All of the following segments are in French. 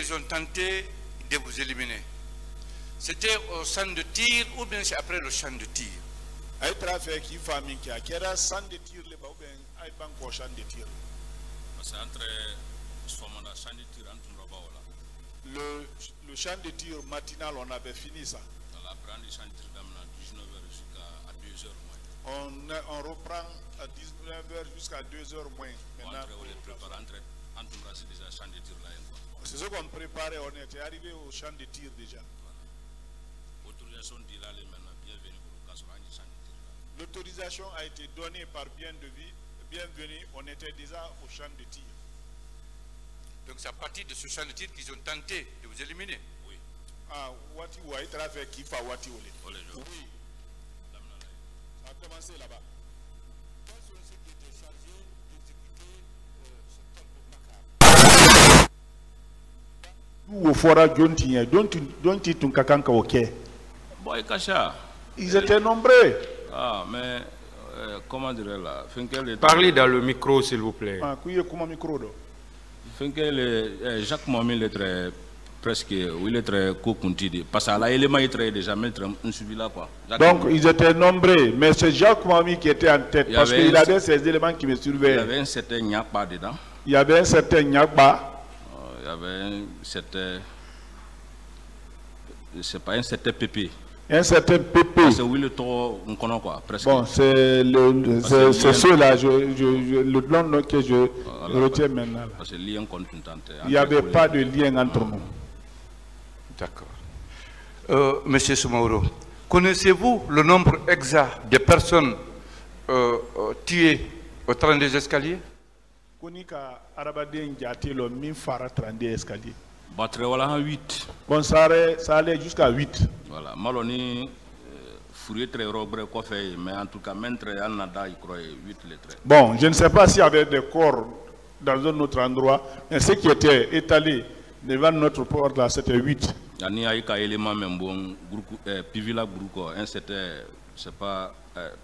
qu'ils ont tenté de vous éliminer, c'était au champ de tir ou bien c'est après le champ de tir? C'est entre champ de tir le champ de tir matinal, on avait fini ça. Après le champ de tir de 19h jusqu'à 2h moins. On reprend à 19h jusqu'à 2h moins. C'est ce qu'on préparait, on était arrivé au champ de tir déjà. L'autorisation a été donnée par bienvenue, on était déjà au champ de tir. Donc c'est à partir de ce champ de tir qu'ils ont tenté de vous éliminer? Oui. Ah, Wati Ouai, avec qui fa Wati Olé. Oui. Ça a commencé là-bas. Quels sont ceux qui étaient chargés d'exécuter ce temps Ou au fora Djontiye, dont ils kakanka ok. Boy Kacha. Ils étaient nombreux. Ah, mais comment dirais là? Parlez dans le micro, s'il vous plaît. Ah, comment micro do? Jacques Mohamed est très presque, il est très co-contidi. Parce que là, l'élément est très déjà mettre un suivi là quoi. Donc ils étaient nombreux, mais c'est Jacques Mohamed qui était en tête parce qu'il avait ces éléments qui me surveillaient. Il y avait un certain Nyakba dedans. Il y avait un certain Nyakba. Il y avait un certain, c'est pas un certain Pépé. Un certain Pépé. C'est oui le tour, on connaît quoi, presque. Bon, c'est ceux-là, le nom que je retiens maintenant. Parce que lien il n'y avait pas de lien entre nous. D'accord. Monsieur Soumaoro, connaissez-vous le nombre exact de personnes tuées au 32 escaliers? Konika Arabaden Diatelo min fara 32 escaliers. Battre voilà 8. Bon, ça allait jusqu'à 8. Voilà, Maloni Fourier très robre quoi fait, mais en tout cas, même très Anada, il croit 8 lettres. Bon, je ne sais pas s'il y avait des corps dans un autre endroit, mais ce qui était étalé devant notre porte là, c'était 8. Il y a un élément même bon, Pivila Grouko, un c'était, c'est pas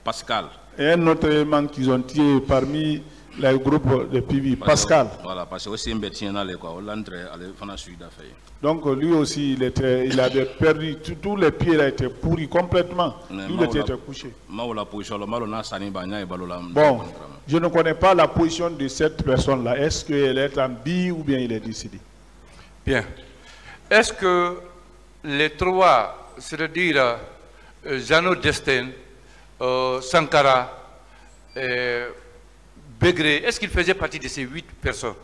Pascal. Et un autre élément qu'ils ont tiré parmi les groupes de Pivi, Pascal. Voilà, parce que aussi un bêtien là, quoi, on l'entrée, allez, faire suite d'affaires. Donc lui aussi, il avait perdu, tous les pieds là étaient pourris complètement. Il était couché. Bon, je ne connais pas la position de cette personne-là. Est-ce qu'elle est en vie ou bien il est décédé? Bien. Est-ce que les trois, c'est-à-dire Jeannot Destin, Sankara, Begré, est-ce qu'il faisait partie de ces 8 personnes?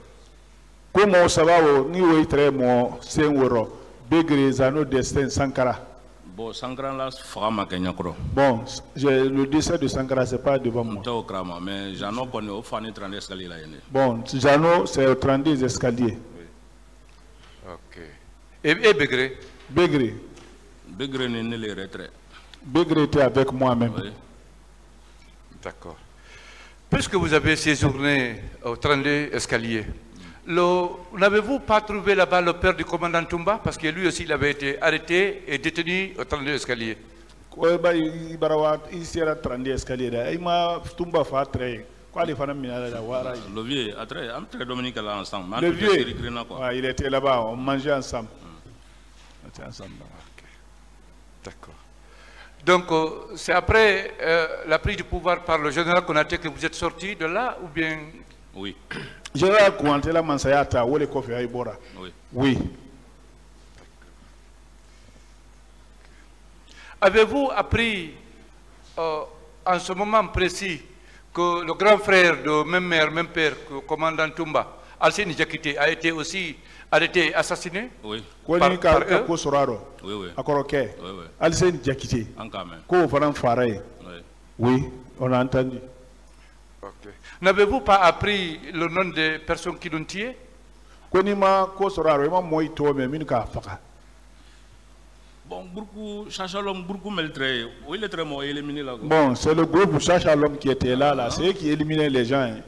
Comment ça va au niveau très mon Senworo, Begré, Jeannot Destin, Sankara? Bon, Sankara là, fera Kenyakro. Bon, le décès de Sankara, c'est pas devant moi. Mais Jeannot connaît au fan 30 escaliers là. Bon, Jeannot, c'est au 32 escaliers. Oui. Ok. Et Begré? Begré. Begré n'est né les retraits. Begré était avec moi-même. Oui. D'accord. Puisque vous avez séjourné au 32 escaliers, n'avez-vous pas trouvé là-bas le père du commandant Toumba? Parce que lui aussi, il avait été arrêté et détenu au 32 escaliers. Il s'est 32 escaliers. Il m'a Toumba fait très. Le vieux, après Dominique là ensemble. Le vieux, il était là-bas, on mangeait ensemble. On était ensemble. D'accord. Donc, c'est après la prise du pouvoir par le général Konaté que vous êtes sorti de là ou bien? Oui. Général Konaté, la Mansayata, où les coffres à Ibora? Oui. Oui. Avez-vous appris en ce moment précis que le grand frère de même mère, même père, que le commandant Toumba, Alcine Diakité, a été aussi arrêté et assassiné? Oui. Par eux? Oui, oui. Alcine Diakité. Oui, on a entendu. Okay. N'avez-vous pas appris le nom des personnes qui l'ont tué? Bon, beaucoup, Chachalom, beaucoup meltré. Oui, le trémor éliminé là. Bon, c'est le groupe Chachalom qui était là, c'est eux qui éliminaient les gens. Hein.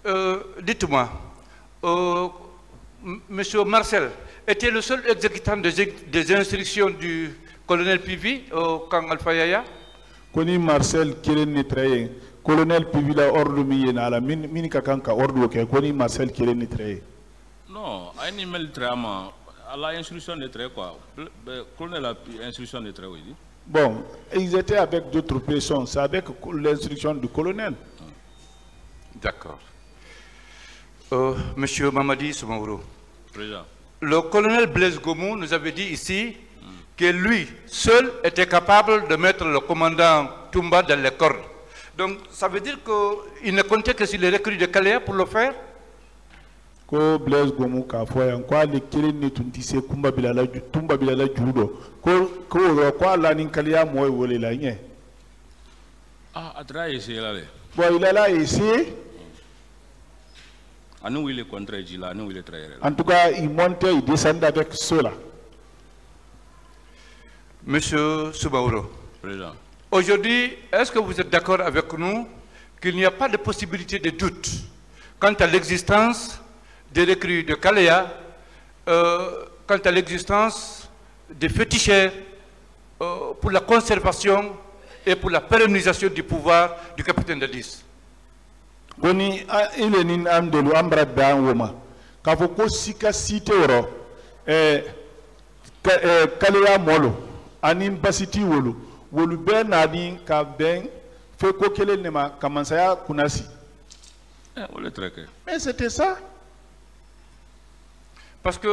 D'accord. Dites-moi, Monsieur Marcel était le seul exécutant des instructions du colonel Pivi au camp Alpha Yaya? Koni Marcel Kiren Nitraye, colonel Pivila ordre mi na la mini kakanka ordre ke koni Marcel Kiré ni traité. Non, a une email traitement à la instruction de trait quoi. Le colonel a instruction de trait oui. Bon, ils étaient avec d'autres personnes, c'est avec l'instruction du colonel. D'accord. Monsieur Mamadi Soumaoro. Président. Le colonel Blaise Gomou nous avait dit ici que lui seul était capable de mettre le commandant Toumba dans les cordes. Donc ça veut dire qu'il ne comptait que sur les recrues de Kalea pour le faire? Ko Blaise Gomou ka foya kwa le kiri ni tuntise Tumba Bilala judo ko la ni Kalea moy wole la nye. Ah, a travaillé ici là. Bon, il est là ici. Nous il est contre là, nous il est très. En tout cas, il montait, il descendait avec cela. Monsieur Soumaoro. Président. Aujourd'hui, est-ce que vous êtes d'accord avec nous qu'il n'y a pas de possibilité de doute quant à l'existence des recrues de Kalea, quant à l'existence des féticheurs pour la conservation et pour la pérennisation du pouvoir du capitaine Dadis? Koni il est nin amdelu ambra dan woma ka fo ko sika site oro Kalea molo anin basiti wolu ben ani ka ben fe ko kele nema kamansaya kunasi. Mais c'était ça. Parce que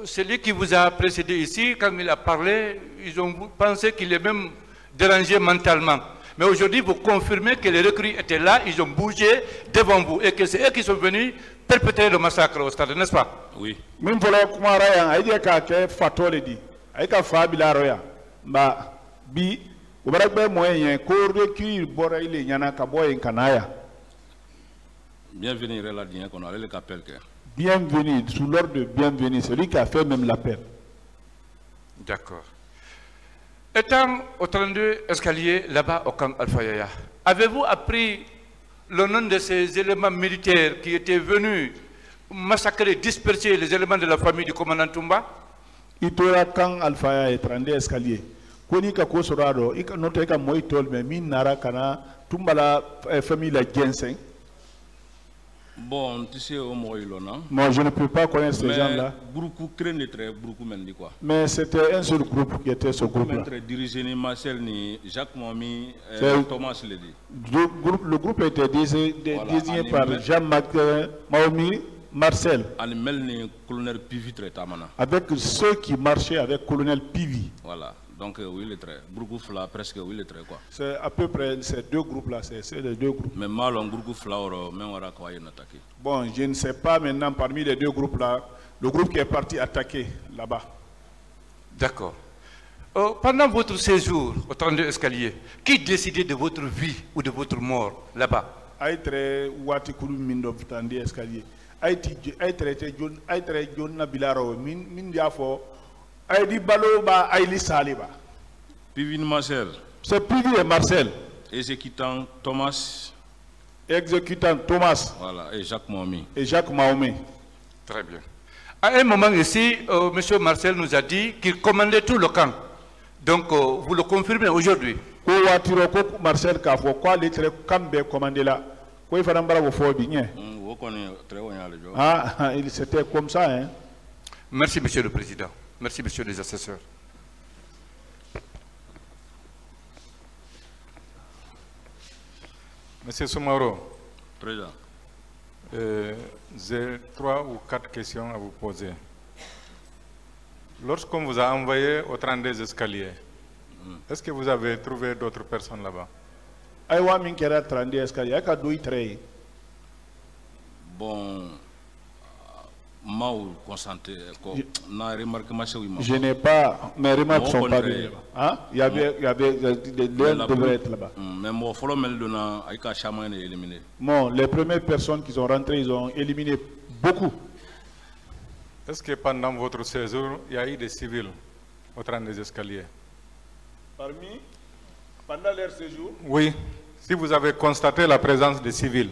celui qui vous a précédé ici, quand il a parlé, ils ont pensé qu'il est même dérangé mentalement. Mais aujourd'hui, vous confirmez que les recrues étaient là, ils ont bougé devant vous et que c'est eux qui sont venus perpétrer le massacre au stade, n'est-ce pas? Oui. Même pour le Kumarayan, aïe ka ke fatole di, aïe ka fabila roya, ba bi, obarakbe moyen ko recrues bora ile nyana ka boy kanaya. Bienvenue là bien qu'on a le capel que. Bienvenue, sous l'ordre de bienvenue, celui qui a fait même l'appel. D'accord. Étant au 32 escaliers là-bas au camp Alpha Yaya, avez-vous appris le nom de ces éléments militaires qui étaient venus massacrer, disperser les éléments de la famille du commandant Toumba? Itora camp Alpha Yaya 32 escaliers. Koni ka ko sorado, ika note ka moy tol me min nara kana Toumba la famille la Gensen. Bon, tu sais au non? Moi, je ne peux pas connaître ces gens-là. Beaucoup craignent très beaucoup dit quoi. Mais c'était un seul groupe qui était ce groupe-là. Dirigé ni Marcel ni Jacques Momi, Thomas l'a dit. Le groupe était désigné par Jean-Marc Maomi, Marcel. Colonel Pivi traitamana. Avec ceux qui marchaient avec colonel Pivi. Voilà. Donc oui, il est très. Groupe là presque oui, il est très quoi. C'est à peu près ces deux groupes-là, c'est les deux groupes. Mais mal en groupe flower, même on a quoi attaqué. Bon, je ne sais pas maintenant parmi les deux groupes-là, le groupe qui est parti attaquer là-bas. D'accord. Pendant votre séjour au 32 escaliers, qui décidait de votre vie ou de votre mort là-bas? Aitre watikulu mindo 32 escaliers. Aitre John Nabilaro min diafo. Aïdi Baloba, Aïli Saliba. Pivi Marcel. C'est Pivi et Marcel. Exécutant Thomas. Exécutant Thomas. Voilà, et Jacques Mahomi. Et Jacques Mahomi. Très bien. À un moment ici, M. Marcel nous a dit qu'il commandait tout le camp. Donc, vous le confirmez aujourd'hui? Marcel Kafo, quoi les camps commandé là? Quoi il fallait vous faire bien? Ah, c'était comme ça, hein? Merci, Monsieur le Président. Merci, Monsieur les assesseurs. Monsieur Soumaoro. Président. J'ai 3 ou 4 questions à vous poser. Lorsqu'on vous a envoyé au 32 escaliers, est-ce que vous avez trouvé d'autres personnes là-bas? Bon, je n'ai pas, mes remarques sont pas bien. Hein? Il y avait devrait être là-bas. Bon, les premières personnes qui sont rentrées, ils ont éliminé beaucoup. Est-ce que pendant votre séjour, il y a eu des civils au 32 escaliers? Pendant leur séjour? Oui, si vous avez constaté la présence des civils.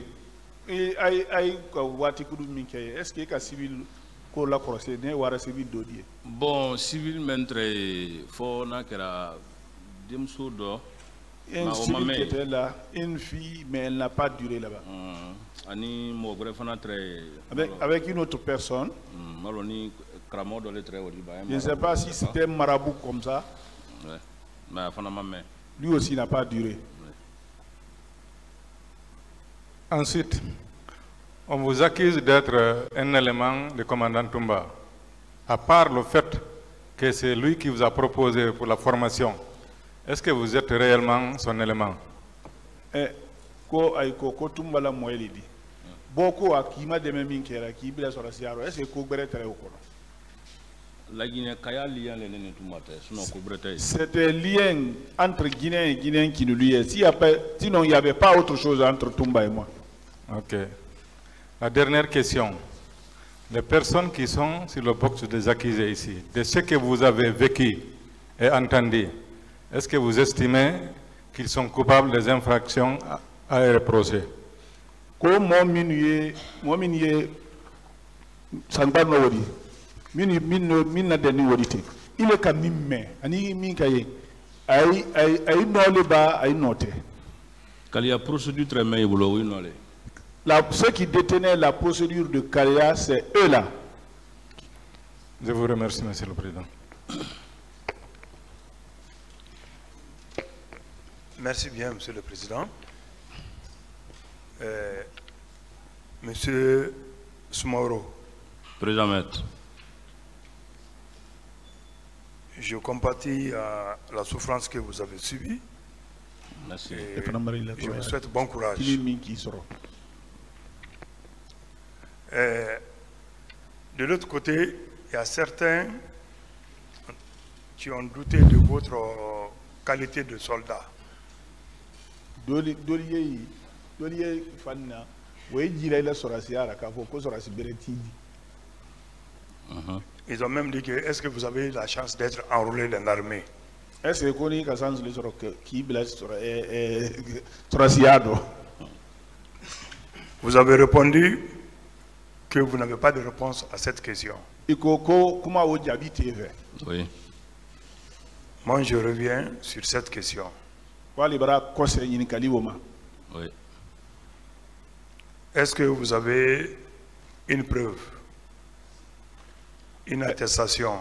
Est-ce qu'il y a civil civil? Bon, civil mentre faut na kera demso do. un civil qui était là, une fille, mais elle n'a pas duré là-bas. Avec une autre personne. Je ne sais pas si c'était un marabout comme ça. Lui aussi n'a pas duré. Ensuite, on vous accuse d'être un élément du commandant Toumba. À part le fait que c'est lui qui vous a proposé pour la formation, est-ce que vous êtes réellement son élément? Beaucoup à qui m'a demandé qui est sur la Sierra, est-ce que c'était lien entre Guinéens et Guinéens qui nous liait. Sinon, il n'y avait pas autre chose entre Toumba et moi. Ok. La dernière question. Les personnes qui sont sur le box des accusés ici, de ce que vous avez vécu et entendu, est-ce que vous estimez qu'ils sont coupables des infractions à reprocher? Comme moi, il est comme ceux qui détenaient la procédure de Kalia, c'est eux là. Je vous remercie, Monsieur le Président. Merci bien, Monsieur le Président. Monsieur Soumaoro. Président Maître. Je compatis à la souffrance que vous avez subie. Merci. Je vous souhaite bon courage. De l'autre côté, il y a certains qui ont douté de votre qualité de soldat. Ils ont même dit que est-ce que vous avez la chance d'être enrôlé dans l'armée? Vous avez répondu que vous n'avez pas de réponse à cette question. Oui. Moi, je reviens sur cette question. Oui. Est-ce que vous avez une preuve, une attestation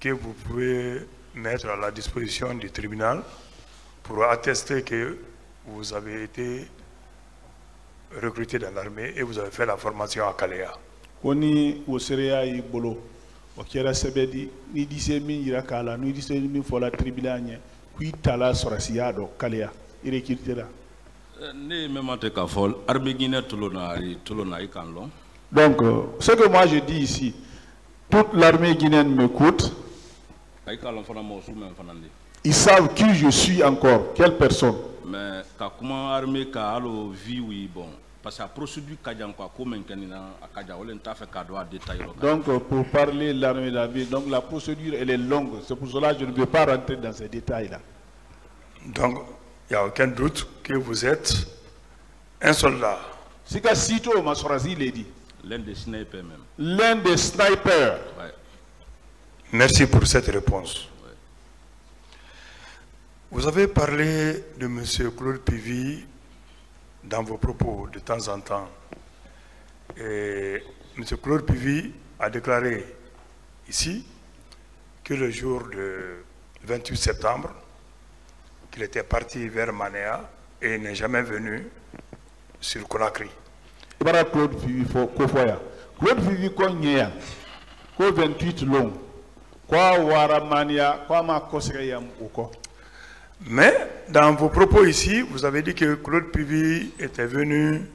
que vous pouvez mettre à la disposition du tribunal pour attester que vous avez été recruté dans l'armée et vous avez fait la formation à Kalea? Donc, ce que moi je dis ici, toute l'armée guinéenne m'écoute. Ils savent qui je suis encore, quelle personne. Mais comment armée parce que la procédure donc pour parler de l'armée de la ville, donc la procédure elle est longue, c'est pour cela que je ne peux pas rentrer dans ces détails là. Donc il n'y a aucun doute que vous êtes un soldat. C'est qu'à Sito Massorazi l'a dit. L'un des snipers même. L'un des snipers. Ouais. Merci pour cette réponse. Ouais. Vous avez parlé de M. Claude Pivy dans vos propos de temps en temps. Et M. Claude Pivy a déclaré ici que le jour du 28 septembre, qu'il était parti vers Manéa et n'est jamais venu sur Conakry. Claude Pivy Claude Pivy ko 28 long quoi Waramania quoi ma koseyam uko. Mais dans vos propos ici, vous avez dit que Claude Pivy était venu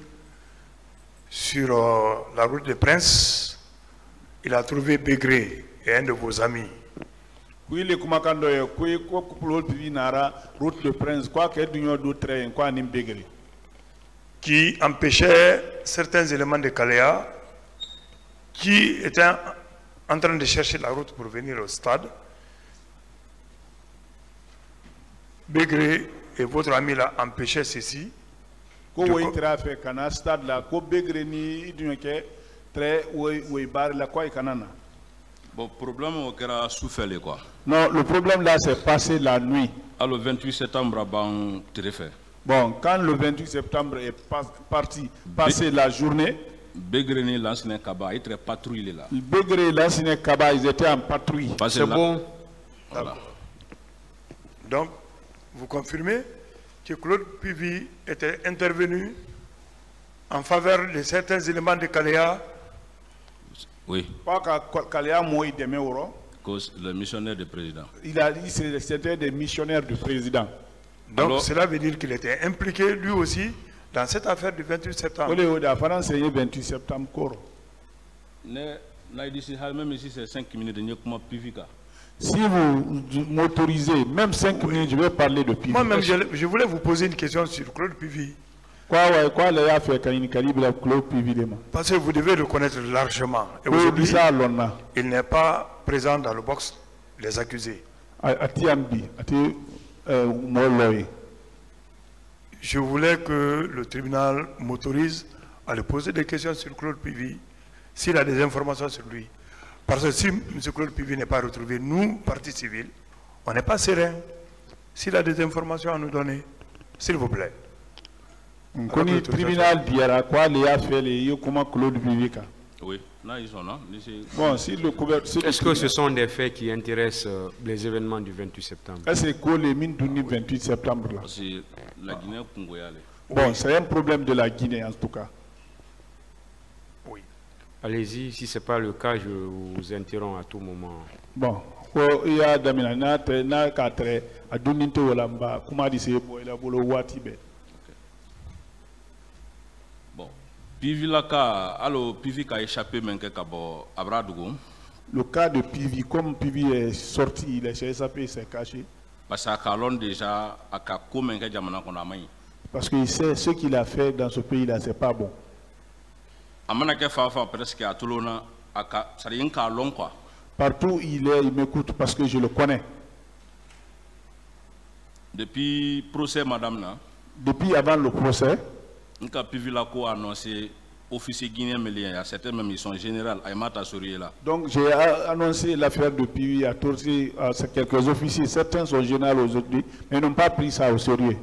sur la route des Princes. Il a trouvé Bégré et un de vos amis. Oui, les Kumakando, Claude Pivy nara route de Prince, quoi que d'union d'autres, quoi nim Bégré. Qui empêchait certains éléments de Kalea qui étaient en train de chercher la route pour venir au stade. Bégré et votre ami l'a empêché ceci. Bon, problème au quoi. Non, le problème là c'est passé la nuit. le 28 septembre, ban Téréfé. Bon, quand le 28 septembre est parti, passé la journée, Begreni l'ancien Kaba, il était patrouillé là. Begré et l'ancien Kaba, ils étaient en patrouille. C'est bon. Voilà. Donc, vous confirmez que Claude Pivi était intervenu en faveur de certains éléments de Kalea. Oui, Pas qu'à Kalea Moïse de Meuro, cause le missionnaire du président. il a dit que c'était des missionnaires du président. Donc, Alors- cela veut dire qu'il était impliqué lui aussi dans cette affaire du 28 septembre. Ole Oda, France, c'est le 28 septembre. Koro. Même ici, c'est 5 minutes de comment Pivika. Si vous m'autorisez, même 5 minutes, je vais parler de Pivi. Moi-même, je voulais vous poser une question sur Claude Pivi. Quoi, les a fait quand il calibre la Claude Pivi de moi. Parce que vous devez le connaître largement. Et Oui, aujourd'hui, ça, l'on il n'est pas présent dans le box des accusés. a Tiambi, a Moloy. Je voulais que le tribunal m'autorise à lui poser des questions sur Claude Pivi, s'il a des informations sur lui. Parce que si M. Claude Pivi n'est pas retrouvé, nous, partie civile, on n'est pas serein. S'il a des informations à nous donner, s'il vous plaît. On connaît le tribunal d'Iara, quoi, les a fait les comment Claude Pivi. Oui, là, ils sont là. Bon, si le couverture. Est-ce que ce sont des faits qui intéressent les événements du 28 septembre? Est-ce que les mines du 28 septembre là? C'est la Guinée Congoyale. Bon, c'est un problème de la Guinée en tout cas. Oui. Allez-y, si ce n'est pas le cas, je vous interromps à tout moment. Bon, il y a Damina, na katre, a Duninte Olamba, comment dit c'est pour la bolo Watibe. Bon, Pivilaka, alors Pivika a échappé, mais qu'il a Abradougou. Le cas de Pivi, comme Pivi est sorti, il est chez SAP, il s'est caché. Parce qu'à Kalon déjà, à Kako, mais qu'il y a un Parce qu'il sait ce qu'il a fait dans ce pays-là, c'est pas bon. Amanake Fafa, presque à Toulona, ça rien qu'à long quoi. Partout où il est, il m'écoute parce que je le connais. Depuis le procès, madame, là, Depuis avant le procès, Nka Pivilako a annoncé officier guinéen, mais il y a certains même, ils sont généraux, Aymata Sourié là. donc j'ai annoncé l'affaire de Pivi à quelques officiers. Certains sont généraux aujourd'hui, mais n'ont pas pris ça au sérieux.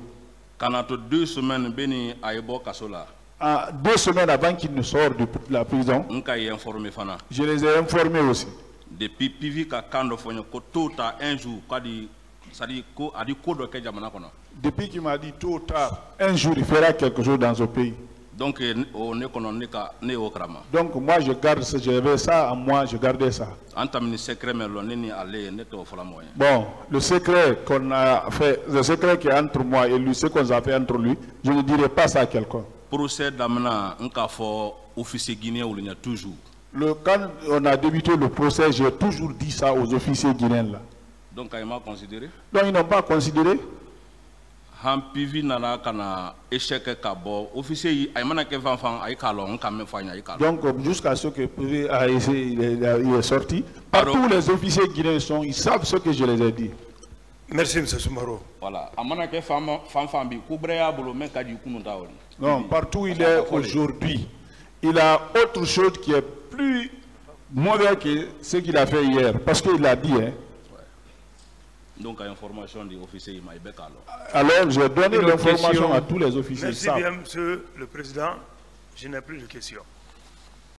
Quand on a 2 semaines, Beni Aïbo Kasola, 2 semaines avant qu'il ne sorte de la prison, Nka y informé Fana. je les ai informés aussi. Depuis Pivika Kando Fonyo, tout à un jour, ça dit a dit quoi de Kajamana Kona. Depuis qu'il m'a dit tôt ou tard, un jour il fera quelque chose dans ce pays. Donc, on est qu'on est au Krama. Donc moi je garde ça, j'avais ça à moi, je gardais ça. En termes de secret, mais l'on est allé, net au Flamoyen. Bon, le secret qu'on a fait, le secret qui est entre moi et lui, ce qu'on a fait entre lui, je ne dirai pas ça à quelqu'un. Procès d'Amna, un cas fort, officier guinéen, où il y a toujours. Quand on a débuté le procès, j'ai toujours dit ça aux officiers guinéens là. Donc, il m'a considéré. Donc ils n'ont pas considéré. Hampivi nana kana échec kabo officier aymana ke fanfan ay kalon kam fanya ay kalon. Donc jusqu'à ce que Pivi a essayé, il est sorti. Partout les officiers guinéens sont, ils savent ce que je les ai dit. Merci, M. Soumaro. Voilà, amana ke fanfan bi kubreya bolo men kadi kununta woni. Non, partout où il est aujourd'hui, il a autre chose qui est plus mauvais que ce qu'il a fait hier. Parce qu'il a dit, hein. Donc, à information des officiers, il m'a dit Alors, j'ai donné Une autre l'information question. à tous les officiers. Merci Ça. bien, Monsieur le Président. Je n'ai plus de questions.